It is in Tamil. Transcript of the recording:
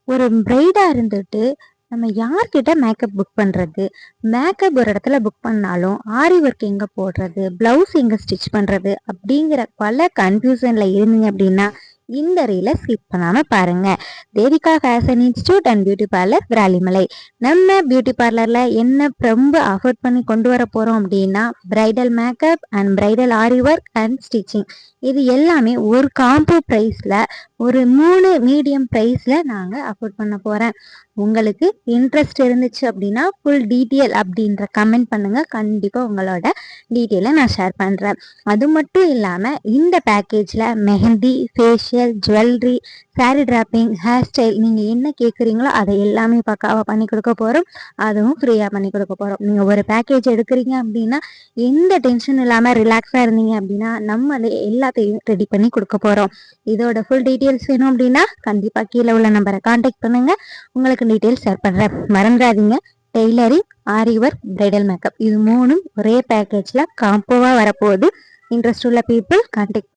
ஒரு பிரைடா இருந்துட்டு நம்ம யார்கிட்ட மேக்கப் புக் பண்றது? மேக்கப் ஒரு இடத்துல புக் பண்ணாலும், ஆரி ஒர்க் எங்க போடுறது? பிளவுஸ் எங்க ஸ்டிச் பண்றது? அப்படிங்கிற பல கன்ஃபியூஷன்ல இருந்தீங்க அப்படின்னா, இந்த ரீல ஸ்கிப் பண்ணாம பாருங்க. Devika fashion institute and beauty parlour Viralimalai. நம்ம பியூட்டி பார்லர்ல என்ன ரொம்ப அஃபோர்ட் பண்ணி கொண்டு வர போறோம் அப்படின்னா, bridal makeup and bridal aari work and stitching. இது எல்லாமே ஒரு காம்போ பிரைஸ்ல, ஒரு 3 மீடியம் பிரைஸ்ல நாங்க அஃபோர்ட் பண்ண போறேன். உங்களுக்கு இன்ட்ரெஸ்ட் இருந்துச்சு அப்படின்னா ஃபுல் டீட்டெயில் அப்படின்ற கமெண்ட் பண்ணுங்க. கண்டிப்பா உங்களோட டீட்டெயிலை நான் ஷேர் பண்றேன். அது மட்டும் இல்லாம இந்த பேக்கேஜ்ல mehndi, facial, jewellery, sari draping, hair style நீங்க என்ன கேட்குறீங்களோ அதை எல்லாமே பக்காவா பண்ணி கொடுக்க போறோம். அதுவும் ஃப்ரீயா பண்ணி கொடுக்க போறோம். நீங்க ஒரு பேக்கேஜ் எடுக்கிறீங்க அப்படின்னா எந்த டென்ஷன் இல்லாம ரிலாக்ஸா இருந்தீங்க அப்படின்னா நம்மளே எல்லாத்தையும் ரெடி பண்ணி கொடுக்க போறோம். இதோட ஃபுல் டீட்டெயில்ஸ் வேணும் அப்படின்னா கண்டிப்பா கீழே உள்ள நம்பரை கான்டாக்ட் பண்ணுங்க. உங்களுக்கு டீட்டெயில்ஸ் ஷேர் பண்றேன். மறந்துடாதீங்க, டெய்லரிங், ஆரி ஒர்க், பிரைடல் மேக்கப் இது 3ம் ஒரே பேக்கேஜ்ல காம்போவா வரப்போகுது. இன்ட்ரெஸ்ட் உள்ள பீப்புள் கான்டாக்ட்